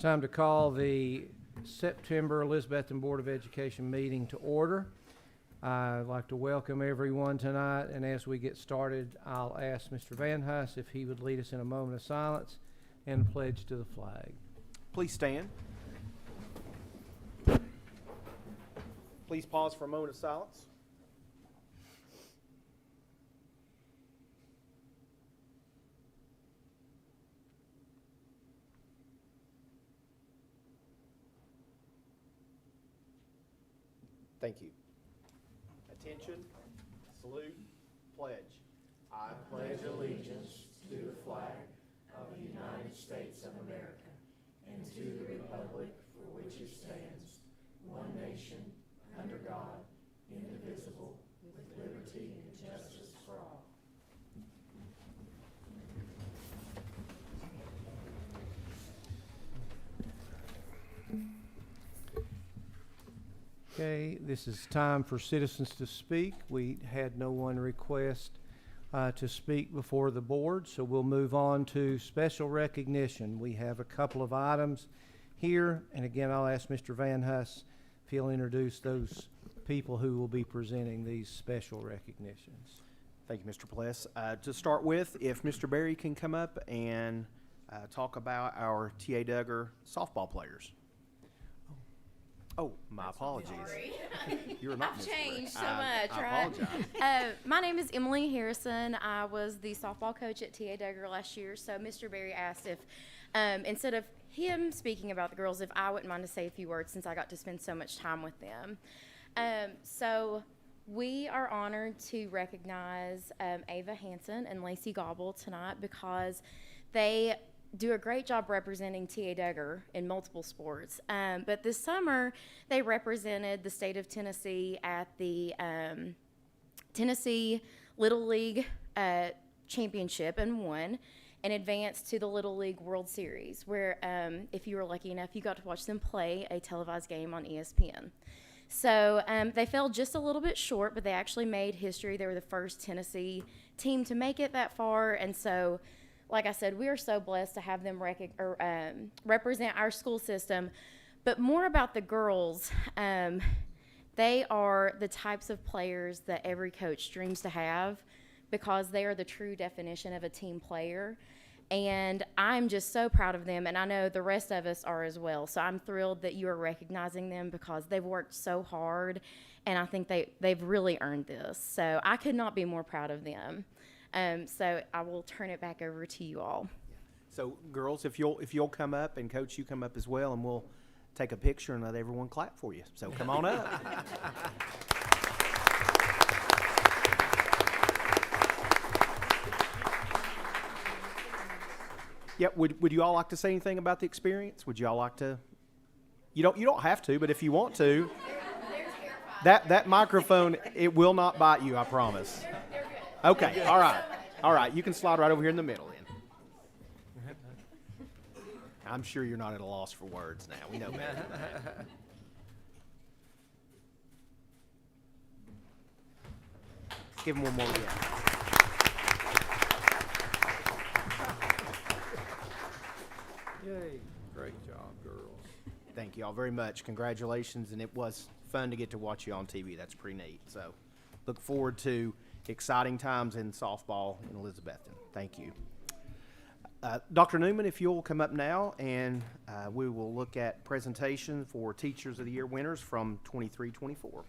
time to call the September Elizabethton Board of Education meeting to order. I'd like to welcome everyone tonight, and as we get started, I'll ask Mr. Van Huss if he would lead us in a moment of silence and pledge to the flag. Please stand. Please pause for a moment of silence. Thank you. Attention, salute, pledge. I pledge allegiance to the flag of the United States of America and to the republic for which it stands, one nation, under God, indivisible, with liberty and justice for all. Okay, this is time for citizens to speak. We had no one request to speak before the board, so we'll move on to special recognition. We have a couple of items here, and again, I'll ask Mr. Van Huss if he'll introduce those people who will be presenting these special recognitions. Thank you, Mr. Pless. To start with, if Mr. Berry can come up and talk about our T.A. Duggar softball players. Oh, my apologies. Sorry. You're not I've Mr. changed so Berry. much, I right? apologize. My name is Emily Harrison. I was the softball coach at T.A. Duggar last year. So Mr. Berry asked if, instead of him speaking about the girls, if I wouldn't mind to say a few words since I got to spend so much time with them. So we are honored to recognize Ava Hansen and Lacey Gobble tonight because they do a great job representing T.A. Duggar in multiple sports. But this summer, they represented the state of Tennessee at the Tennessee Little League Championship and won, and advanced to the Little League World Series, where if you were lucky enough, you got to watch them play a televised game on ESPN. So they fell just a little bit short, but they actually made history. They were the first Tennessee team to make it that far, and so like I said, we are so blessed to have them represent our school system. But more about the girls, they are the types of players that every coach dreams to have because they are the true definition of a team player. And I'm just so proud of them, and I know the rest of us are as well. So I'm thrilled that you are recognizing them because they've worked so hard, and I think they've really earned this. So I could not be more proud of them. So I will turn it back over to you all. So, girls, if you'll come up, and Coach, you come up as well, and we'll take a picture and let everyone clap for you. So come on up. Yeah, would you all like to say anything about the experience? Would you all like to? You don't have to, but if you want to, that microphone, it will not bite you, I promise. Okay, all right. You can slide right over here in the middle then. I'm sure you're not at a loss for words now. We know better than that. Give him one more. Yay, great job, girls. Thank you all very much. Congratulations, and it was fun to get to watch you on TV. That's pretty neat. So look forward to exciting times in softball in Elizabethton. Thank you. Dr. Newman, if you'll come up now, and we will look at presentation for Teachers of the Year winners from 23-24.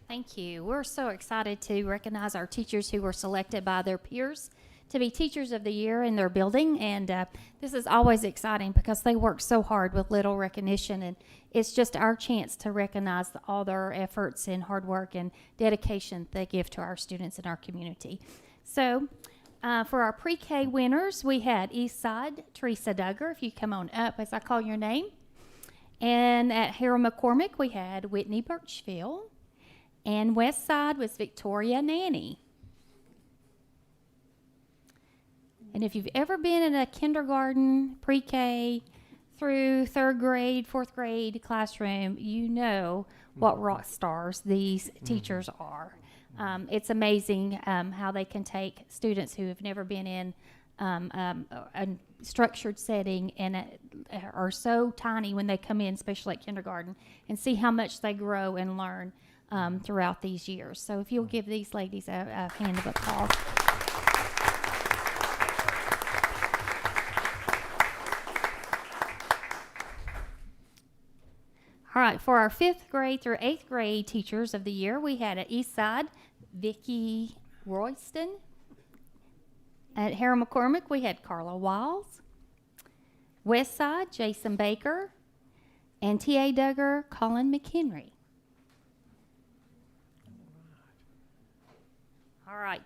Thank you. We're so excited to recognize our teachers who were selected by their peers to be Teachers of the Year in their building, and this is always exciting because they work so hard with little recognition, and it's just our chance to recognize all their efforts and hard work and dedication they give to our students in our community. So for our pre-K winners, we had Eastside, Teresa Duggar, if you come on up as I call your name. And at Harold McCormick, we had Whitney Birchfield. And West Side was Victoria Nanny. And if you've ever been in a kindergarten, pre-K, through third grade, fourth grade classroom, you know what rock stars these teachers are. It's amazing how they can take students who have never been in a structured setting and are so tiny when they come in, especially at kindergarten, and see how much they grow and learn throughout these years. So if you'll give these ladies a hand of applause. All right, for our 5th grade through 8th grade Teachers of the Year, we had at Eastside, Vicki Royston. At Harry McCormick, we had Carla Wiles. Westside, Jason Baker. And T.A. Duggar, Colin McHenry. All right,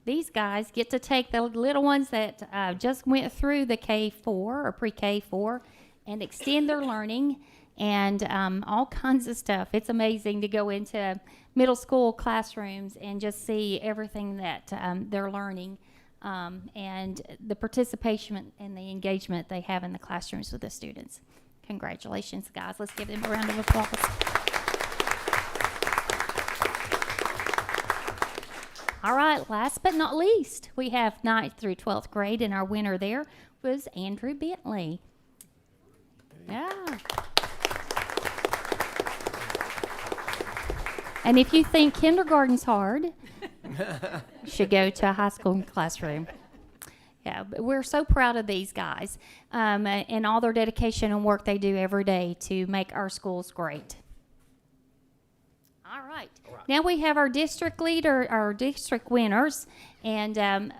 these guys get to take the little ones that just went through the K4 or pre-K 4 and extend their learning and all kinds of stuff. It's amazing to go into middle school classrooms and just see everything that they're learning and the participation and the engagement they have in the classrooms with the students. Congratulations, guys. Let's give them a round of applause. All right, last but not least, we have 9th through 12th grade, and our winner there was Andrew Bentley. Yeah. And if you think kindergarten's hard, you should go to a high school classroom. Yeah, but we're so proud of these guys and all their dedication and work they do every day to make our schools great. All right. Now we have our district leader, our district winners, and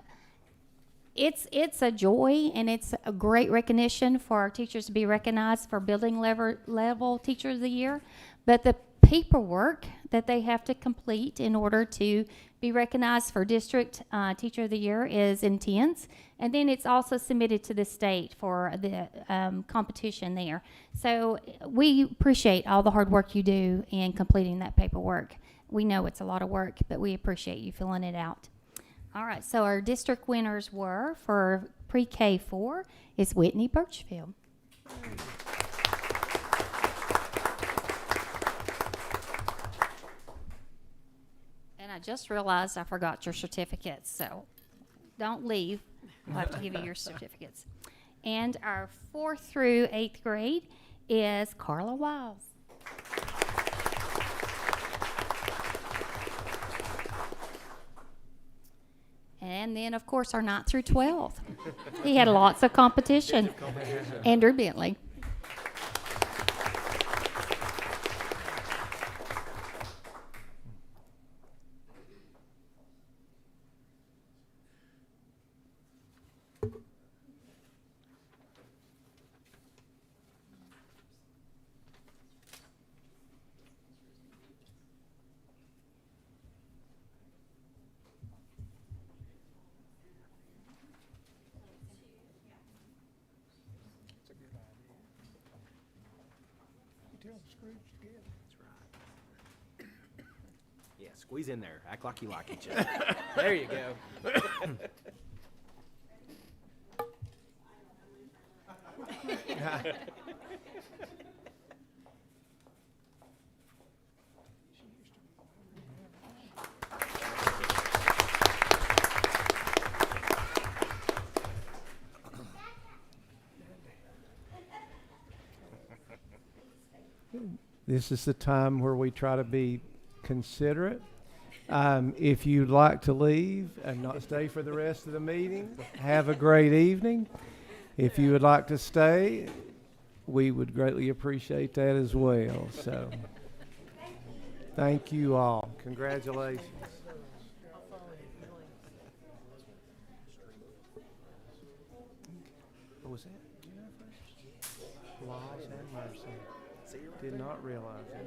it's a joy and it's a great recognition for our teachers to be recognized for building level Teacher of the Year. But the paperwork that they have to complete in order to be recognized for District Teacher of the Year is intense. And then it's also submitted to the state for the competition there. So we appreciate all the hard work you do in completing that paperwork. We know it's a lot of work, but we appreciate you filling it out. All right, so our district winners were for pre-K 4 is Whitney Birchfield. And I just realized I forgot your certificates, so don't leave. I'll have to give you your certificates. And our 4th through 8th grade is Carla Wiles. And then, of course, our 9th through 12th. He had lots of competition. Andrew Bentley. Yeah, squeeze in there. Act like you like each other. There you go. This is the time where we try to be considerate. If you'd like to leave and not stay for the rest of the meeting, have a great evening. If you would like to stay, we would greatly appreciate that as well. So, thank you all. Congratulations. What was that? Laws and mercy. Did not realize that.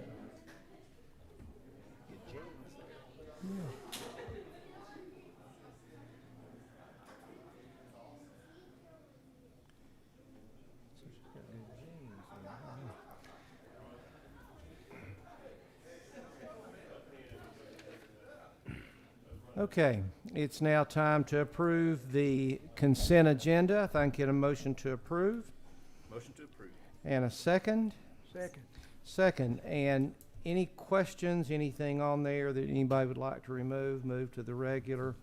Okay, it's now time to approve the consent agenda. I get a motion to approve. Motion to approve. And a second? Second. And any questions, anything on there that anybody would like to remove, move to the regular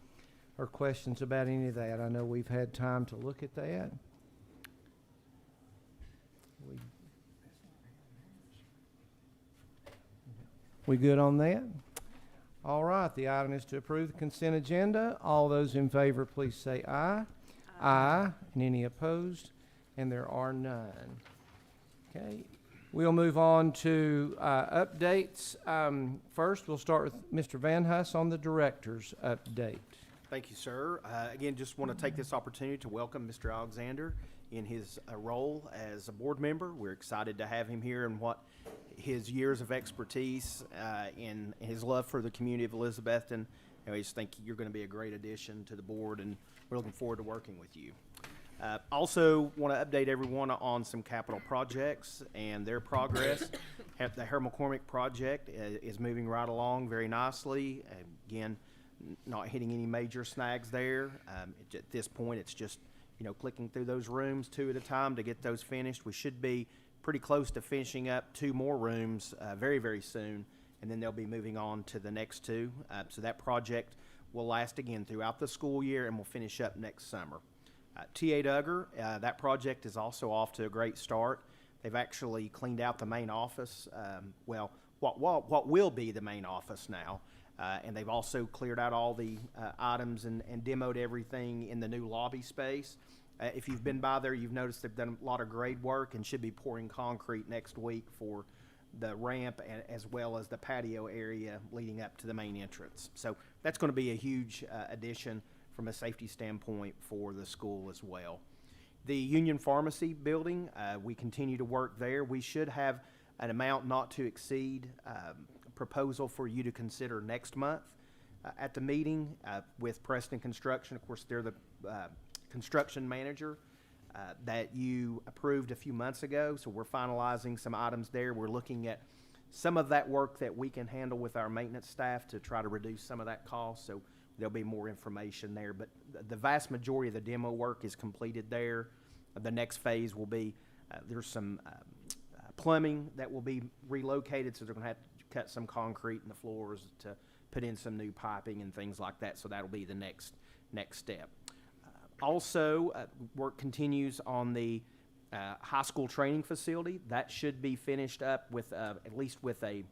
or questions about any of that? I know we've had time to look at that. We good on that? All right, the item is to approve the consent agenda. All those in favor, please say aye. Aye. And any opposed? And there are none. Okay, we'll move on to updates. First, we'll start with Mr. Van Huss on the director's update. Thank you, sir. Again, just want to take this opportunity to welcome Mr. Alexander in his role as a board member. We're excited to have him here and what his years of expertise and his love for the community of Elizabethton. I just think you're going to be a great addition to the board, and we're looking forward to working with you. Also want to update everyone on some capital projects and their progress. The Harold McCormick project is moving right along very nicely. Again, not hitting any major snags there. At this point, it's just clicking through those rooms 2 at a time to get those finished. We should be pretty close to finishing up 2 more rooms very, very soon, and then they'll be moving on to the next 2. So that project will last again throughout the school year and will finish up next summer. T.A. Duggar, that project is also off to a great start. They've actually cleaned out the main office, what will be the main office now, and they've also cleared out all the items and demoed everything in the new lobby space. If you've been by there, you've noticed they've done a lot of grade work and should be pouring concrete next week for the ramp as well as the patio area leading up to the main entrance. So that's going to be a huge addition from a safety standpoint for the school as well. The Union Pharmacy building, we continue to work there. We should have an amount not to exceed proposal for you to consider next month at the meeting with Preston Construction. Of course, they're the construction manager that you approved a few months ago, so we're finalizing some items there. We're looking at some of that work that we can handle with our maintenance staff to try to reduce some of that cost, so there'll be more information there. But the vast majority of the demo work is completed there. The next phase will be, there's some plumbing that will be relocated, so they're going to have to cut some concrete in the floors to put in some new piping and things like that, so that'll be the next step. Also, work continues on the high school training facility. That should be finished up with at least with a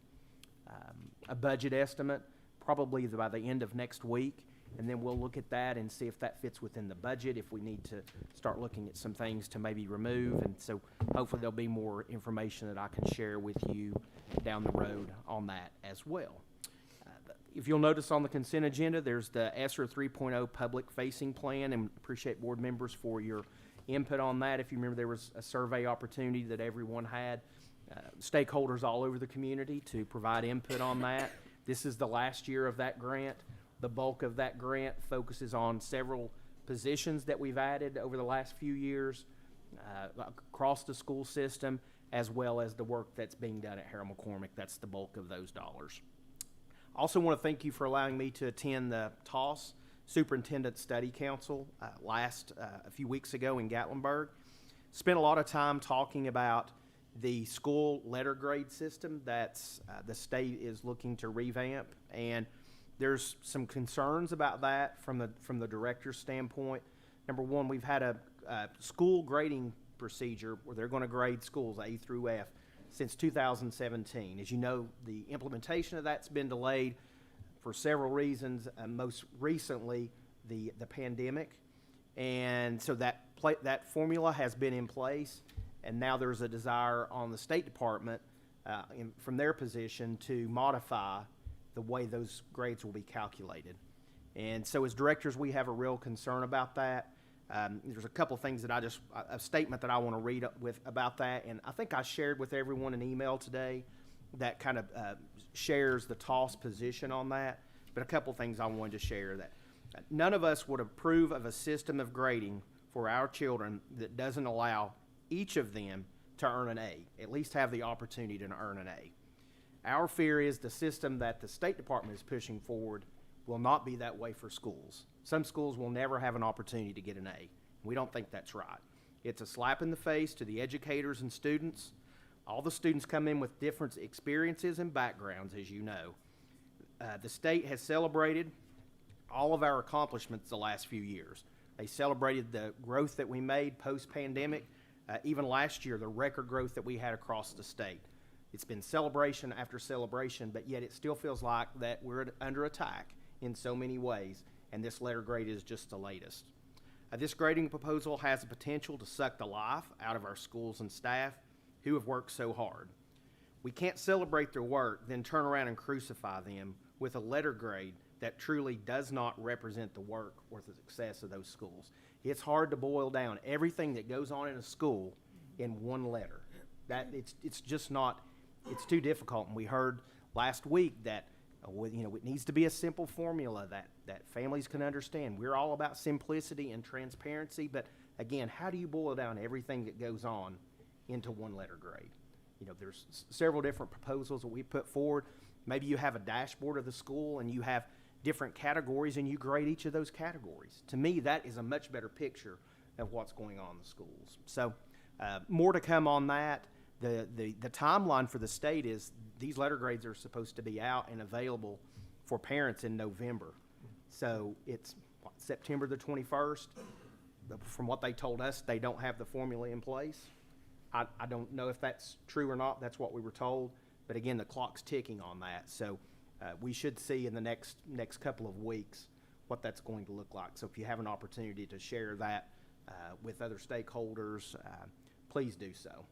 budget estimate, probably by the end of next week, and then we'll look at that and see if that fits within the budget, if we need to start looking at some things to maybe remove, and so hopefully there'll be more information that I can share with you down the road on that as well. If you'll notice on the consent agenda, there's the ESSER 3.0 public-facing plan, and appreciate board members for your input on that. If you remember, there was a survey opportunity that everyone had, stakeholders all over the community to provide input on that. This is the last year of that grant. The bulk of that grant focuses on several positions that we've added over the last few years across the school system, as well as the work that's being done at Harold McCormick. That's the bulk of those dollars. I also want to thank you for allowing me to attend the TOSS Superintendent Study Council a few weeks ago in Gatlinburg. Spent a lot of time talking about the school letter grade system that's the state is looking to revamp, and there's some concerns about that from the director's standpoint. Number one, we've had a school grading procedure where they're going to grade schools A through F since 2017. As you know, the implementation of that's been delayed for several reasons, most recently the pandemic. And so that formula has been in place, and now there's a desire on the State Department from their position to modify the way those grades will be calculated. And so as directors, we have a real concern about that. There's a couple things that a statement that I want to read about that, and I think I shared with everyone an email today that kind of shares the TOSS position on that, but a couple things I wanted to share. That none of us would approve of a system of grading for our children that doesn't allow each of them to earn an A, at least have the opportunity to earn an A. Our fear is the system that the State Department is pushing forward will not be that way for schools. Some schools will never have an opportunity to get an A. We don't think that's right. It's a slap in the face to the educators and students. All the students come in with different experiences and backgrounds, as you know. The state has celebrated all of our accomplishments the last few years. They celebrated the growth that we made post-pandemic. Even last year, the record growth that we had across the state. It's been celebration after celebration, but yet it still feels like that we're under attack in so many ways, and this letter grade is just the latest. This grading proposal has the potential to suck the life out of our schools and staff who have worked so hard. We can't celebrate their work, then turn around and crucify them with a letter grade that truly does not represent the work or the success of those schools. It's hard to boil down everything that goes on in a school in one letter. It's just not, it's too difficult. And we heard last week that it needs to be a simple formula that families can understand. We're all about simplicity and transparency, but again, how do you boil down everything that goes on into one letter grade? There's several different proposals that we put forward. Maybe you have a dashboard of the school and you have different categories and you grade each of those categories. To me, that is a much better picture of what's going on in the schools. So more to come on that. The timeline for the state is these letter grades are supposed to be out and available for parents in November. So it's September the 21st. From what they told us, they don't have the formula in place. I don't know if that's true or not. That's what we were told. But again, the clock's ticking on that. So we should see in the next couple of weeks what that's going to look like. So if you have an opportunity to share that with other stakeholders, please do so.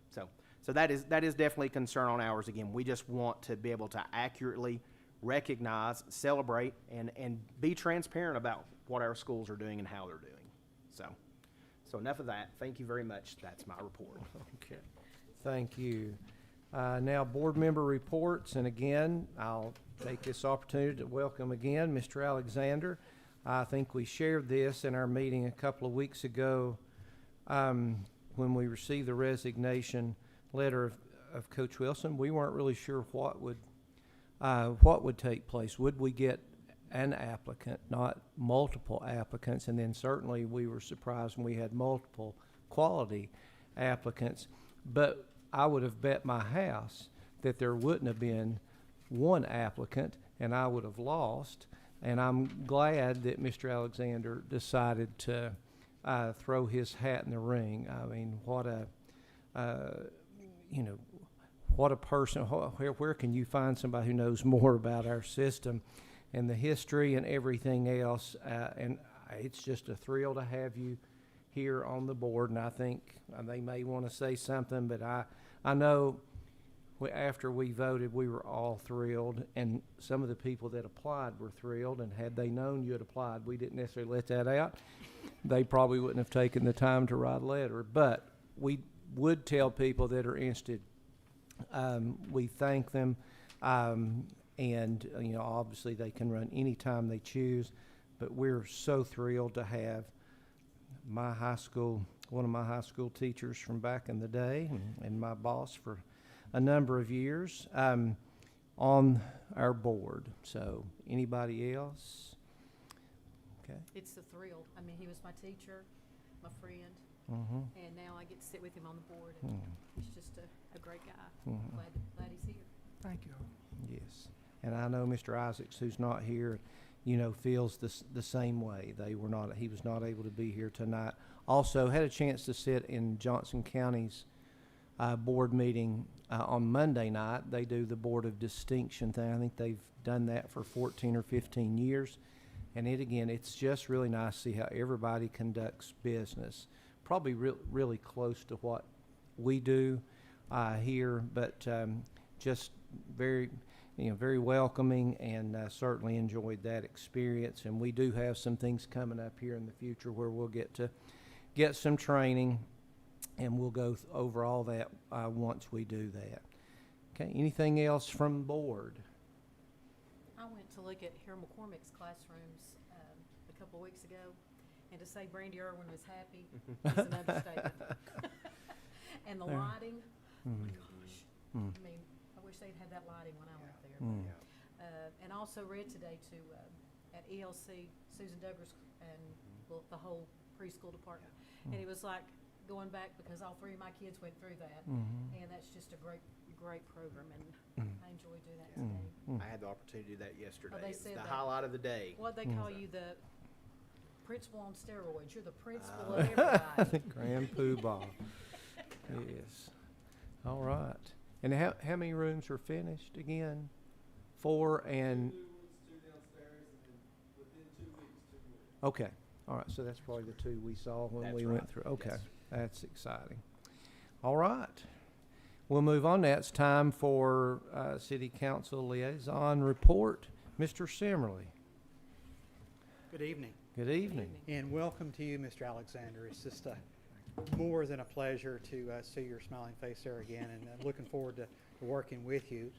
So that is definitely a concern on ours. Again, we just want to be able to accurately recognize, celebrate, and be transparent about what our schools are doing and how they're doing. So enough of that. Thank you very much. That's my report. Okay, thank you. Now, board member reports, and again, I'll take this opportunity to welcome again Mr. Alexander. I think we shared this in our meeting a couple of weeks ago when we received the resignation letter of Coach Wilson. We weren't really sure what would take place. Would we get an applicant, not multiple applicants? And then certainly we were surprised when we had multiple quality applicants. But I would have bet my house that there wouldn't have been one applicant and I would have lost. And I'm glad that Mr. Alexander decided to throw his hat in the ring. I mean, what a person. Where can you find somebody who knows more about our system and the history and everything else? And it's just a thrill to have you here on the board. And I think they may want to say something, but I know after we voted, we were all thrilled, and some of the people that applied were thrilled, and had they known you had applied, we didn't necessarily let that out. They probably wouldn't have taken the time to write a letter, but we would tell people that are interested, we thank them, and obviously they can run any time they choose, but we're so thrilled to have one of my high school teachers from back in the day, and my boss for a number of years on our board. So anybody else? Okay. It's a thrill. I mean, he was my teacher, my friend, and now I get to sit with him on the board, and he's just a great guy. Glad he's here. Thank you. Yes. And I know Mr. Isaacs, who's not here, feels the same way. He was not able to be here tonight. Also had a chance to sit in Johnson County's board meeting on Monday night. They do the Board of Distinction thing. I think they've done that for 14 or 15 years. And it's just really nice to see how everybody conducts business. Probably really close to what we do here, but just very welcoming, and certainly enjoyed that experience. And we do have some things coming up here in the future where we'll get some training, and we'll go over all that once we do that. Okay, anything else from the board? I went to look at Harold McCormick's classrooms a couple of weeks ago, and to say Brandy Irwin was happy is an understatement. And the lighting, oh my gosh. I mean, I wish they'd had that lighting when I went there. And I also read today at ELC, Susan Douglas and the whole preschool department. And it was like going back because all three of my kids went through that. Mhm. And that's just a great, great program, and Mm. I enjoy doing that today. Mm. I had the opportunity to do that yesterday. they It's said the that- highlight of the day. What they Mm. call you, the principal on steroids. You're the principal of everybody. Grand Poobah. Yes. All right. And how many rooms are finished again? 4 and. Okay. All right. So that's probably the 2 we saw when That's we right. went through. Okay. Yes. That's exciting. All right. We'll move on. Now it's time for City Council Liaison Report. Mr. Simmerly. Good evening, Good evening. and welcome to you, Mr. Alexander. It's just more than a pleasure to see your smiling face there again, and looking forward to working with you.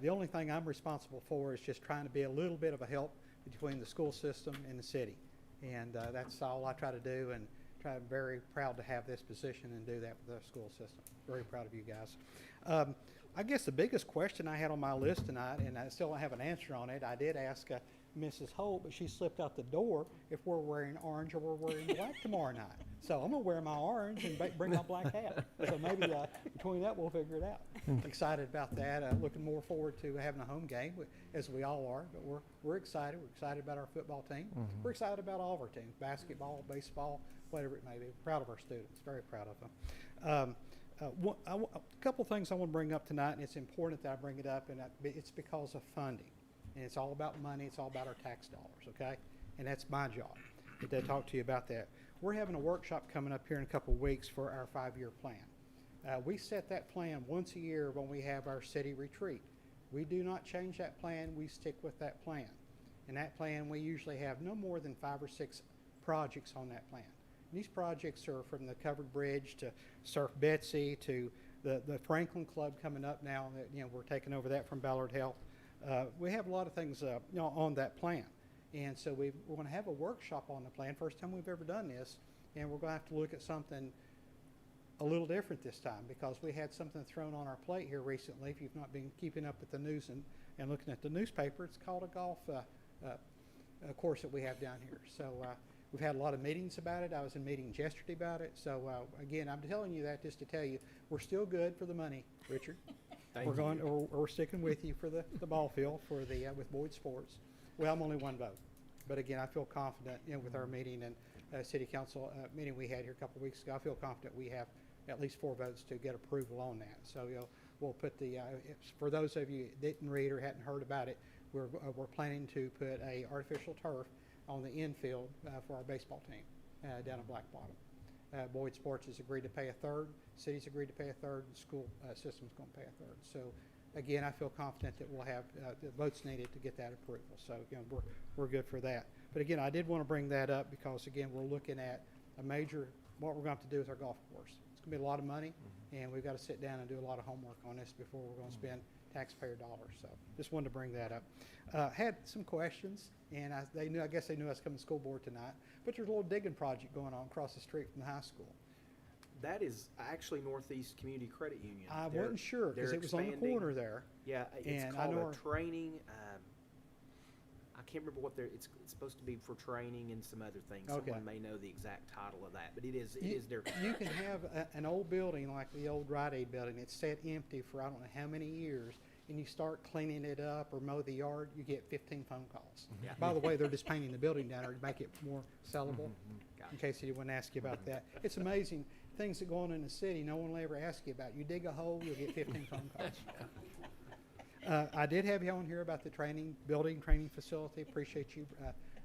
The only thing I'm responsible for is just trying to be a little bit of a help between the school system and the city, and that's all I try to do, and I'm very proud to have this position and do that with the school system. Very proud of you guys. I guess the biggest question I had on my list tonight, and I still don't have an answer on it, I did ask Mrs. Holt, but she slipped out the door if we're wearing orange or we're wearing black tomorrow night. So I'm gonna wear my orange and bring my black hat. So maybe between that, we'll figure it out. Excited about that. Looking more forward to having a home game, as we all are. But we're excited. We're excited about our football team. We're excited about all of our teams: basketball, baseball, whatever it may be. Proud of our students. Very proud of them. A couple things I want to bring up tonight, and it's important that I bring it up, and it's because of funding. And it's all about money. It's all about our tax dollars, okay? And that's my job, to talk to you about that. We're having a workshop coming up here in a couple of weeks for our 5-year plan. We set that plan once a year when we have our city retreat. We do not change that plan. We stick with that plan. And that plan, we usually have no more than 5 or 6 projects on that plan. And these projects are from the Covered Bridge to Surf Betsy to the Franklin Club coming up now. That, we're taking over that from Ballard Health. We have a lot of things on that plan. And so we're going to have a workshop on the plan. First time we've ever done this. And we're going to have to look at something a little different this time, because we had something thrown on our plate here recently. If you've not been keeping up with the news and looking at the newspaper, it's called a golf course that we have down here. So we've had a lot of meetings about it. I was in meetings yesterday about it. So again, I'm telling you that just to tell you, we're still good for the money, Richard. We're sticking with you for the ball field for the with Boyd Sports. Well, I'm only one vote, but again, I feel confident with our meeting and city council meeting we had here a couple of weeks ago. I feel confident we have at least 4 votes to get approval on that. So we'll put for those of you that didn't read or hadn't heard about it, we're planning to put a artificial turf on the infield for our baseball team down at Black Bottom. Boyd Sports has agreed to pay a third. City's agreed to pay a third. The school system's going to pay a third. So, again, I feel confident that we'll have the votes needed to get that approval. So, again, we're good for that. But again, I did want to bring that up because, again, we're looking at what we're going to have to do with our golf course. It's going to be a lot of money, and we've got to sit down and do a lot of homework on this before we're going to spend taxpayer dollars. So, just wanted to bring that up. Had some questions, and I guess they knew I was coming to school board tonight. But there's a little digging project going on across the street from the high school. That is actually Northeast Community Credit Union. I They're- wasn't sure because they're it was on the expanding. corner there. Yeah, it's And I called know a our- training. I can't remember what it's supposed to be for training and some other things. Okay. Someone may know the exact title of that, but it is their. You can have an old building like the old Rite Aid building. It's sat empty for I don't know how many years, and you start cleaning it up or mow the yard, you get 15 phone calls. Yeah. By the way, they're just painting the building down there to make it more sellable. Gotcha. In case anyone asks you about that, it's amazing things that go on in the city. No one will ever ask you about. You dig a hole, you'll get 15 phone calls. I did have you on here about the training facility. Appreciate you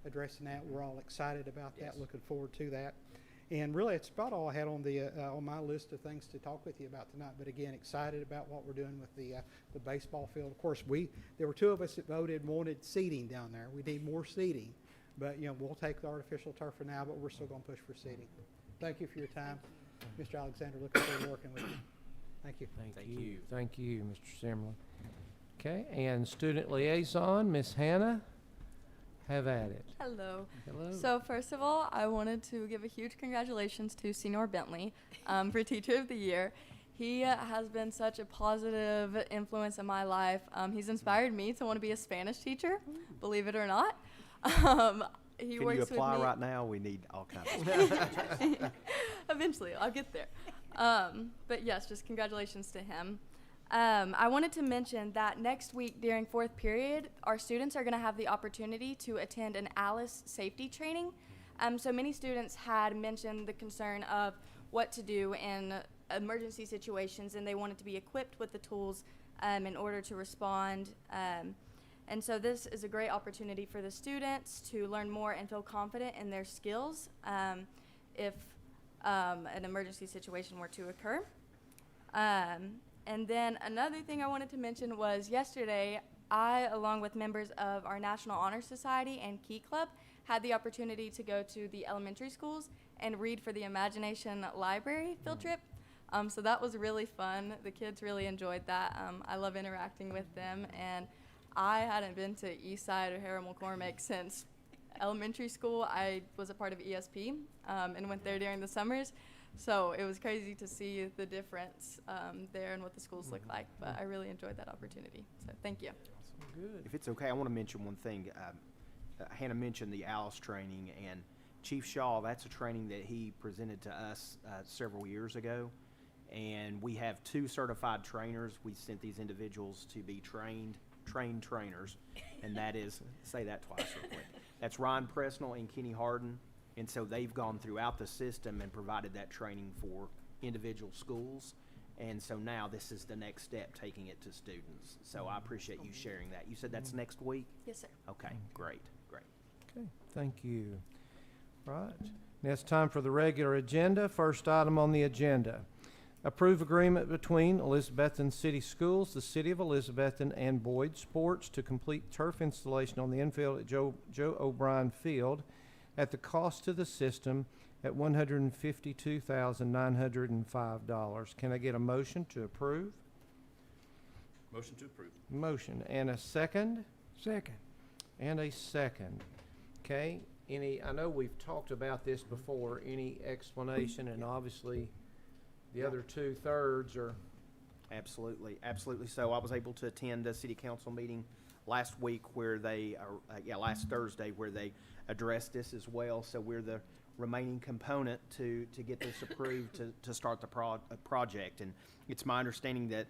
addressing that. We're all excited about that. Yes. Looking forward to that. And really, it's about all I had on my list of things to talk with you about tonight. But again, excited about what we're doing with the baseball field. Of course, there were 2 of us that voted and wanted seating down there. We need more seating, but we'll take the artificial turf for now. But we're still going to push for seating. Thank you for your time, Mr. Alexander. Looking forward to working with you. Thank you. Thank you. Thank you, Mr. Simmerly. Okay, and student liaison, Miss Hannah, have at it. Hello. Hello. So first of all, I wanted to give a huge congratulations to Senor Bentley for Teacher of the Year. He has been such a positive influence in my life. He's inspired me to want to be a Spanish teacher, believe it or not. He Can works you apply with me. right now? We need all kinds of stuff. Eventually, I'll get there. But yes, just congratulations to him. I wanted to mention that next week during fourth period, our students are going to have the opportunity to attend an ALICE safety training. So many students had mentioned the concern of what to do in emergency situations, and they wanted to be equipped with the tools in order to respond. And so this is a great opportunity for the students to learn more and feel confident in their skills if an emergency situation were to occur. And then another thing I wanted to mention was yesterday, I, along with members of our National Honor Society and Key Club, had the opportunity to go to the elementary schools and read for the Imagination Library field trip. So that was really fun. The kids really enjoyed that. I love interacting with them, and I hadn't been to Eastside or Harold McCormick since elementary school. I was a part of ESP and went there during the summers. So it was crazy to see the difference there and what the schools look like, but I really enjoyed that opportunity. So thank you. Good. If it's okay, I want to mention one thing. Hannah mentioned the ALICE training, and Chief Shaw, that's a training that he presented to us several years ago. And we have 2 certified trainers. We sent these individuals to be trained trainers, and that is, say that twice real quick. That's Ryan Presnell and Kenny Harden. And so they've gone throughout the system and provided that training for individual schools. And so now this is the next step, taking it to students. So I appreciate you sharing that. You said that's next week? Yes, sir. Okay, great. Okay, thank you. Right. Now it's time for the regular agenda. First item on the agenda. Approve agreement between Elizabethton City Schools, the City of Elizabethton, and Boyd Sports to complete turf installation on the infield at Joe O'Brien Field at the cost to the system at $152,905. Can I get a motion to approve? Motion to approve. Motion. And a second? Second. And a second. Okay, I know we've talked about this before, any explanation, and obviously the other 2/3 are. Absolutely. So I was able to attend a city council meeting last week where last Thursday, where they addressed this as well. So we're the remaining component to get this approved to start the project. And it's my understanding that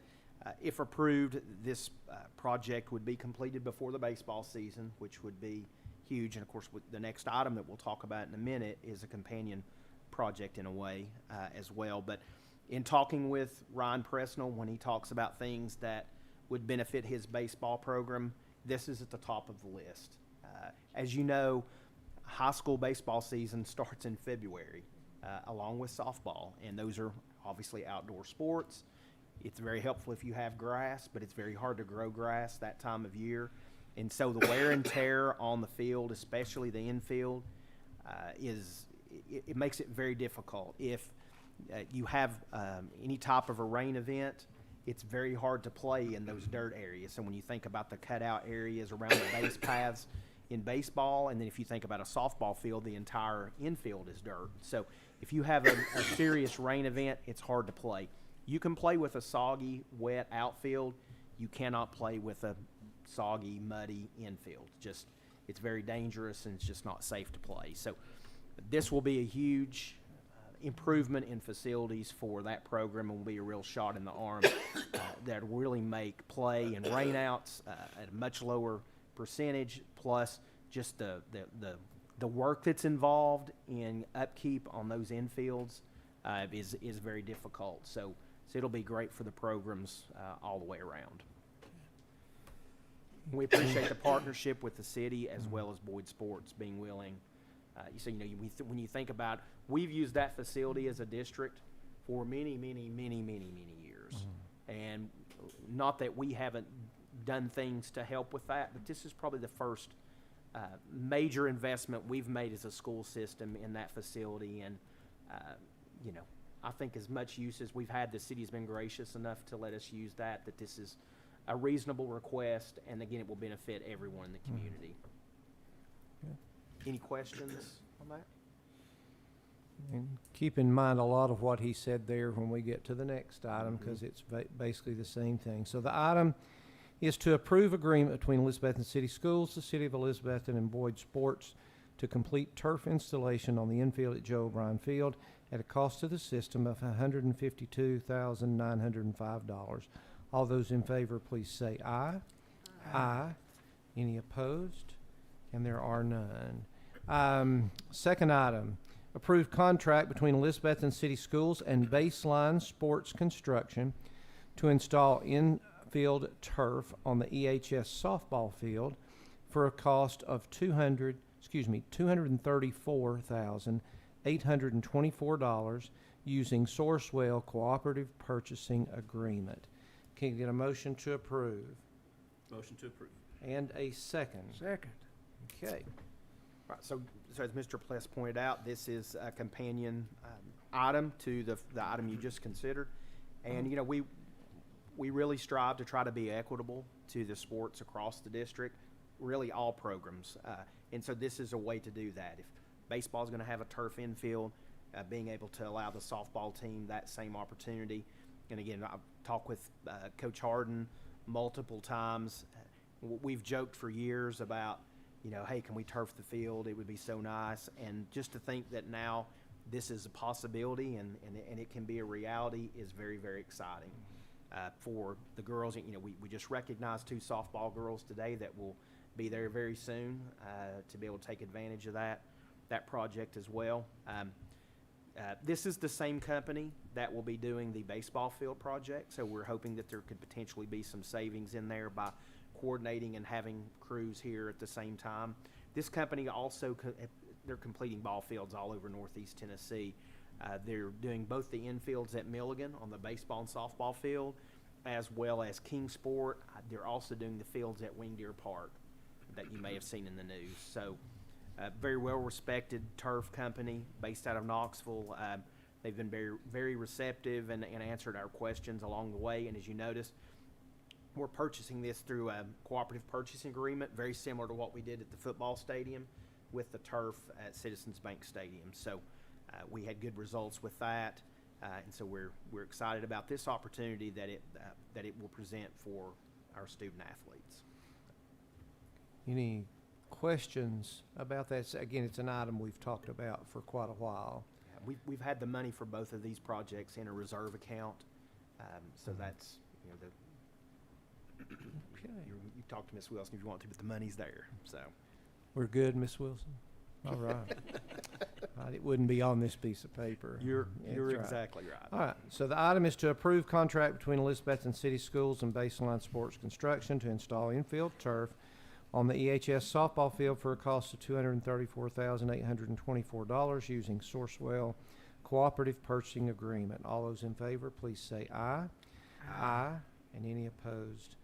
if approved, this project would be completed before the baseball season, which would be huge. And of course, the next item that we'll talk about in a minute is a companion project in a way as well. But in talking with Ryan Presnell, when he talks about things that would benefit his baseball program, this is at the top of the list. As you know, high school baseball season starts in February, along with softball, and those are obviously outdoor sports. It's very helpful if you have grass, but it's very hard to grow grass that time of year. And so the wear and tear on the field, especially the infield, it makes it very difficult. If you have any type of a rain event, it's very hard to play in those dirt areas. So when you think about the cutout areas around the base paths in baseball, and then if you think about a softball field, the entire infield is dirt. So if you have a serious rain event, it's hard to play. You can play with a soggy, wet outfield. You cannot play with a soggy, muddy infield. It's very dangerous, and it's just not safe to play. So this will be a huge improvement in facilities for that program, and will be a real shot in the arm that will really make play and rainouts at a much lower percentage, plus just the work that's involved in upkeep on those infields is very difficult. So it'll be great for the programs all the way around. We appreciate the partnership with the city as well as Boyd Sports being willing. When you think about, we've used that facility as a district for many years. And not that we haven't done things to help with that, but this is probably the first major investment we've made as a school system in that facility. And, I think as much use as we've had, the city's been gracious enough to let us use that this is a reasonable request, and again, it will benefit everyone in the community. Any questions on that? And keep in mind a lot of what he said there when we get to the next item, because it's basically the same thing. So the item is to approve agreement between Elizabethton City Schools, the City of Elizabethton, and Boyd Sports to complete turf installation on the infield at Joe O'Brien Field at a cost to the system of $152,905. All those in favor, please say aye. Aye. Any opposed? And there are none. Second item, approved contract between Elizabethton City Schools and Baseline Sports Construction to install infield turf on the EHS softball field for a cost of $234,824 using Sourcewell Cooperative Purchasing Agreement. Can you get a motion to approve? Motion to approve. And a second. Second. Okay. Right, so as Mr. Pless pointed out, this is a companion item to the item you just considered. And, you know, we really strive to try to be equitable to the sports across the district, really all programs. And so this is a way to do that. If baseball is going to have a turf infield, being able to allow the softball team that same opportunity. And again, I've talked with Coach Harden multiple times. We've joked for years about, you know, hey, can we turf the field? It would be so nice. And just to think that now this is a possibility and it can be a reality is very, very exciting. For the girls, you know, we just recognized 2 softball girls today that will be there very soon to be able to take advantage of that project as well. This is the same company that will be doing the baseball field project, so we're hoping that there could potentially be some savings in there by coordinating and having crews here at the same time. This company also, they're completing ball fields all over Northeast Tennessee. They're doing both the infields at Milligan on the baseball and softball field, as well as Kingsport. They're also doing the fields at Wing Deer Park that you may have seen in the news. So very well respected turf company based out of Knoxville. They've been very, very receptive and answered our questions along the way. And as you notice, we're purchasing this through a cooperative purchasing agreement, very similar to what we did at the football stadium with the turf at Citizens Bank Stadium. So we had good results with that, and so we're excited about this opportunity that it will present for our student athletes. Any questions about that? Again, it's an item we've talked about for quite a while. We've had the money for both of these projects in a reserve account, so that's, you know, you talk to Ms. Wilson if you want to, but the money's there. So We're good, Miss Wilson? All right. Right, it wouldn't be on this piece of paper. you're That's right. exactly right. All right, so the item is to approve contract between Elizabethton City Schools and Baseline Sports Construction to install infield turf on the EHS softball field for a cost of $234,824 using Sourcewell Cooperative Purchasing Agreement. All those in favor, please say aye. Aye. And any opposed?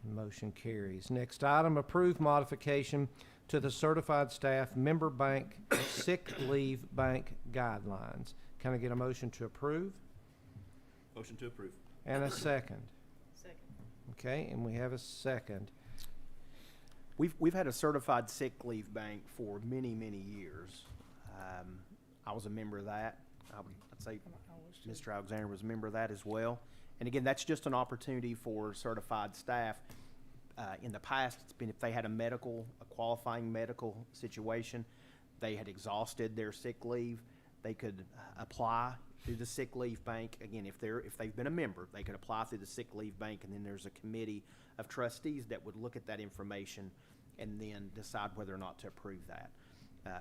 Motion carries. Next item, approved modification to the certified staff member bank sick leave bank guidelines. Can I get a motion to approve? Motion to approve. And a second. Second. Okay, and we have a second. We've had a certified sick leave bank for many, many years. I was a member of that. I'd say Mr. Alexander was a member of that as well. And again, that's just an opportunity for certified staff. In the past, it's been if they had a qualifying medical situation, they had exhausted their sick leave, they could apply through the sick leave bank. Again, if they've been a member, they could apply through the sick leave bank, and then there's a committee of trustees that would look at that information and then decide whether or not to approve that.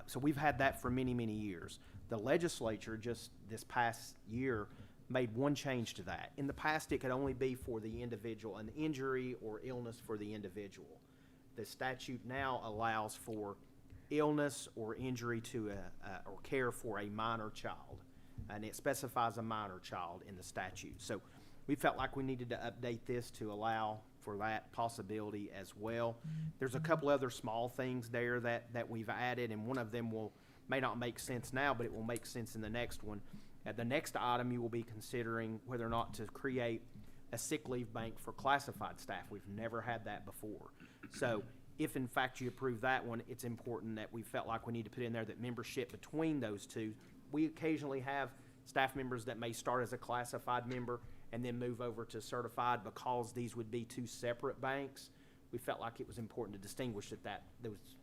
So we've had that for many, many years. The legislature just this past year made one change to that. In the past, it could only be for the individual, an injury or illness for the individual. The statute now allows for illness or injury to or care for a minor child, and it specifies a minor child in the statute. So we felt like we needed to update this to allow for that possibility as well. There's a couple other small things there that we've added, and one of them may not make sense now, but it will make sense in the next one. At the next item, you will be considering whether or not to create a sick leave bank for classified staff. We've never had that before. So if in fact you approve that one, it's important that we felt like we need to put in there that membership between those two. We occasionally have staff members that may start as a classified member and then move over to certified because these would be two separate banks. we felt like it was important to distinguish that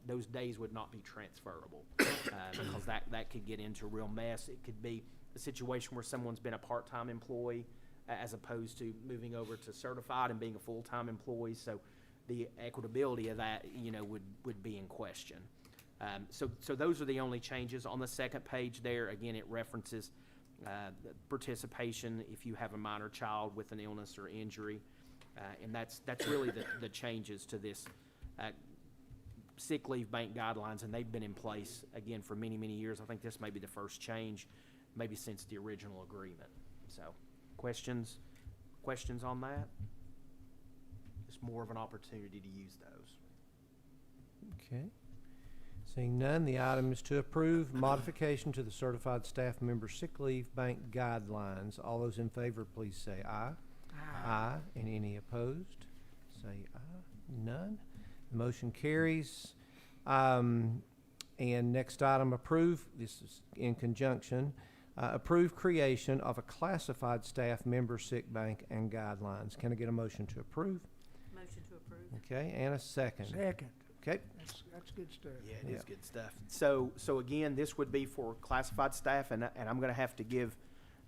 those days would not be transferable, because that could get into a real mess. It could be a situation where someone's been a part-time employee as opposed to moving over to certified and being a full-time employee. So the equitability of that, would be in question. So those are the only changes. On the second page there, again, it references participation if you have a minor child with an illness or injury. And that's really the changes to this sick leave bank guidelines, and they've been in place, again, for many, many years. I think this may be the first change, maybe since the original agreement. So, questions on that? It's more of an opportunity to use those. Okay. Seeing none, the item is to approve modification to the certified staff member sick leave bank guidelines. All those in favor, please say aye. Aye. And any opposed? Say aye. None. The motion carries. And next item, approve, this is in conjunction, approve creation of a classified staff member sick bank and guidelines. Can I get a motion to approve? Motion to approve. Okay, and a second. Second. Okay. That's good stuff. Yeah, it is Yeah. good stuff. So again, this would be for classified staff, and I'm going to have to give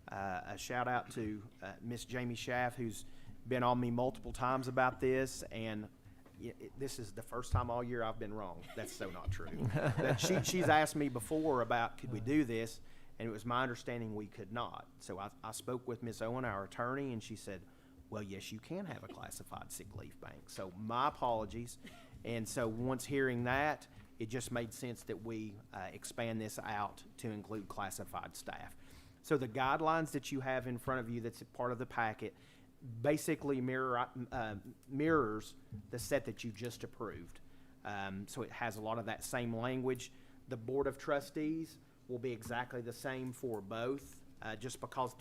a shout out to Miss Jamie Schaff, who's been on me multiple times about this, and this is the first time all year I've been wrong. That's so not true. She's asked me before about could we do this, and it was my understanding we could not. So I spoke with Miss Owen, our attorney, and she said, well, yes, you can have a classified sick leave bank. So my apologies. And so once hearing that, it just made sense that we expand this out to include classified staff. So the guidelines that you have in front of you that's a part of the packet basically mirrors the set that you just approved. So it has a lot of that same language. The Board of Trustees will be exactly the same for both, just because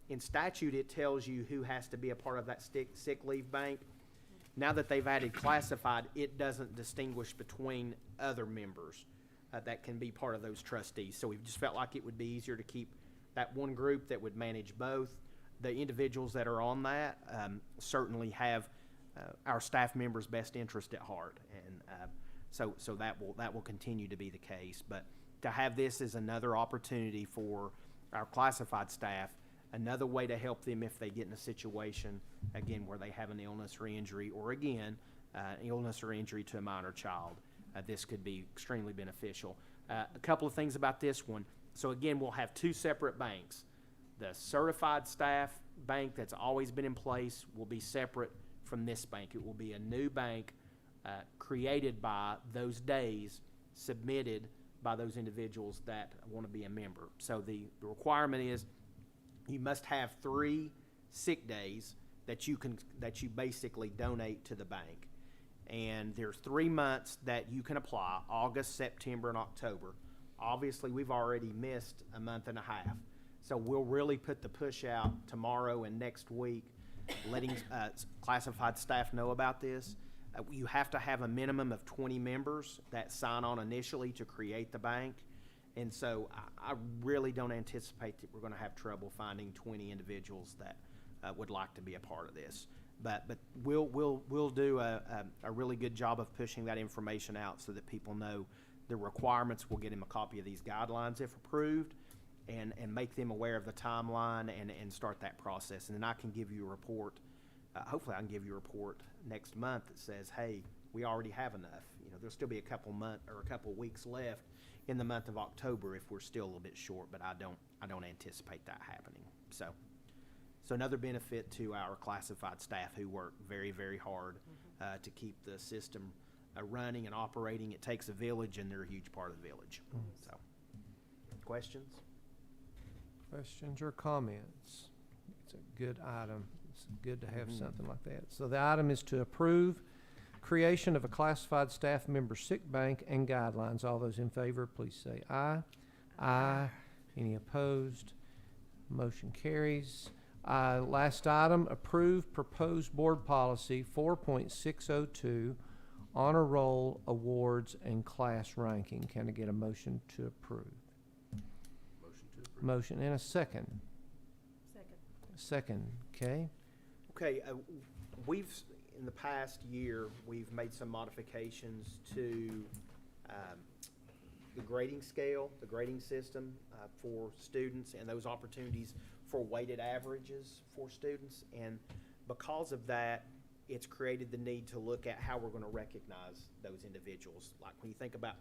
in statute it tells you who has to be a part of that sick leave bank. Now that they've added classified, it doesn't distinguish between other members that can be part of those trustees. So we just felt like it would be easier to keep that one group that would manage both. The individuals that are on that certainly have our staff members' best interest at heart, and so that will continue to be the case. But to have this as another opportunity for our classified staff, another way to help them if they get in a situation, again, where they have an illness or injury, or again, illness or injury to a minor child, this could be extremely beneficial. A couple of things about this one. So again, we'll have two separate banks. The certified staff bank that's always been in place will be separate from this bank. It will be a new bank created by those days, submitted by those individuals that want to be a member. So the requirement is you must have 3 sick days that you basically donate to the bank. And there's 3 months that you can apply: August, September, and October. Obviously, we've already missed a month and a half. So we'll really put the push out tomorrow and next week, letting classified staff know about this. You have to have a minimum of 20 members that sign on initially to create the bank. And so I really don't anticipate that we're going to have trouble finding 20 individuals that would like to be a part of this. But we'll do a really good job of pushing that information out so that people know the requirements. We'll get them a copy of these guidelines if approved, and make them aware of the timeline and start that process. And then I can give you a report. Hopefully I can give you a report next month that says, hey, we already have enough. There'll still be a couple weeks left in the month of October if we're still a little bit short, but I don't anticipate that happening. So another benefit to our classified staff who work very, very hard to keep the system running and operating. It takes a village, and they're a huge part of the village. So, questions? Questions or comments? It's a good item. It's good to have something like that. So the item is to approve creation of a classified staff member sick bank and guidelines. All those in favor, please say aye. Aye. Any opposed? Motion carries. Last item, approve proposed board policy 4.602, honor roll, awards, and class ranking. Can I get a motion to approve? Motion to approve. Motion and a second. Second. Second, okay. Okay, we've, in the past year, we've made some modifications to the grading scale, the grading system for students, and those opportunities for weighted averages for students. And because of that, it's created the need to look at how we're going to recognize those individuals. Like when you think about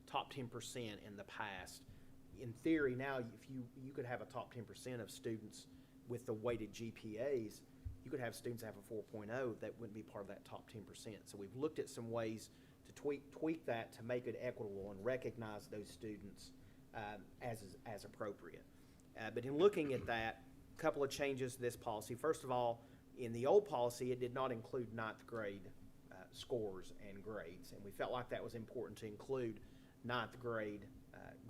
top 10% in the past, in theory now, if you could have a top 10% of students with the weighted GPAs, you could have students have a 4.0 that wouldn't be part of that top 10%. So we've looked at some ways to tweak that to make it equitable and recognize those students as appropriate. But in looking at that, a couple of changes to this policy. First of all, in the old policy, it did not include ninth grade scores and grades, and we felt like that was important to include ninth grade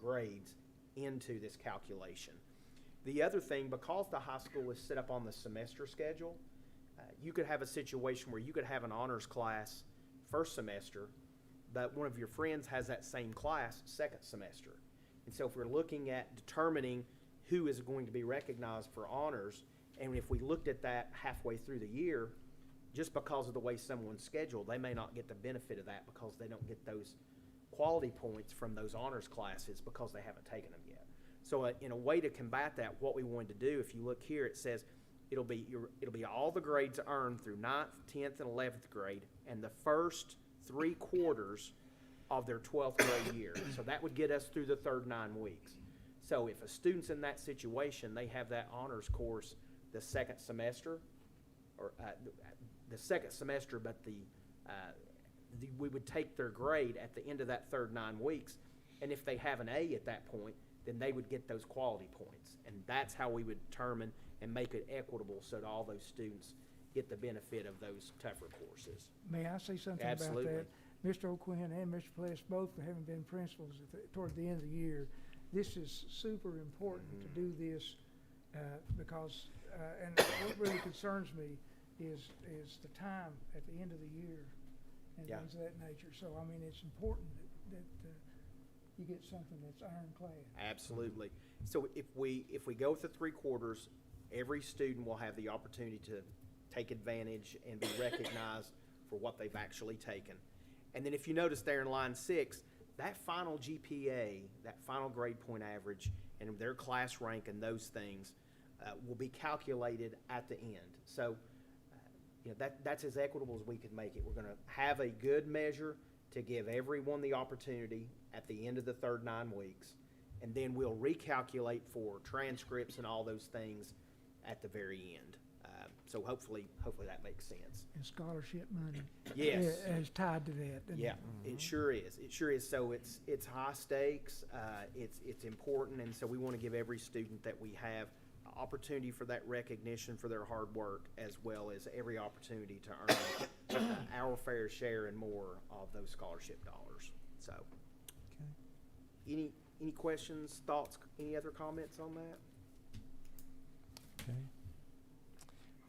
grades into this calculation. The other thing, because the high school is set up on the semester schedule, you could have a situation where you could have an honors class first semester, but one of your friends has that same class second semester. And so if we're looking at determining who is going to be recognized for honors, and if we looked at that halfway through the year, just because of the way someone's scheduled, they may not get the benefit of that because they don't get those quality points from those honors classes because they haven't taken them yet. So in a way to combat that, what we wanted to do, if you look here, it says it'll be all the grades earned through 9th, 10th, and 11th grade, and the first 3 quarters of their 12th grade year. So that would get us through the third 9 weeks. So if a student's in that situation, they have that honors course the second semester, or the second semester, but we would take their grade at the end of that third 9 weeks, and if they have an A at that point, then they would get those quality points. And that's how we would determine and make it equitable so that all those students get the benefit of those tougher courses. May I say something Absolutely. about that? Mr. O'Quinn and Mr. Pless, both having been principals toward the end of the year, this is super important to do this because, and what really concerns me is the time at the end of the year and Yeah. things of that nature. So, I mean, it's important that you get something that's ironclad. Absolutely. So if we go with the 3 quarters, every student will have the opportunity to take advantage and be recognized for what they've actually taken. And then if you notice there in line 6, that final GPA, that final grade point average, and their class rank and those things will be calculated at the end. So that's as equitable as we could make it. We're going to have a good measure to give everyone the opportunity at the end of the third 9 weeks, and then we'll recalculate for transcripts and all those things at the very end. So hopefully that makes sense. And scholarship money Yes. is tied to that. isn't Yeah, it? it sure is. It sure is. So it's high stakes. It's important, and so we want to give every student that we have opportunity for that recognition for their hard work, as well as every opportunity to earn our fair share and more of those scholarship dollars. So, any questions, thoughts, any other comments on that? Okay.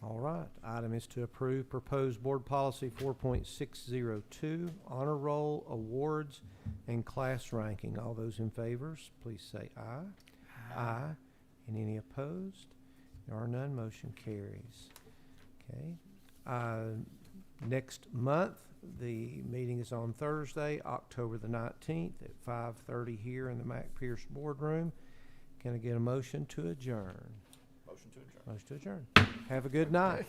All right. Item is to approve proposed board policy 4.602, honor roll, awards, and class ranking. All those in favors, please say aye. Aye. And any opposed? There are none. Motion carries. Okay. Next month, the meeting is on Thursday, October the 19th at 5:30 here in the Mac Pierce Boardroom. Can I get a motion to adjourn? Motion to adjourn. Motion to adjourn. Have a good night.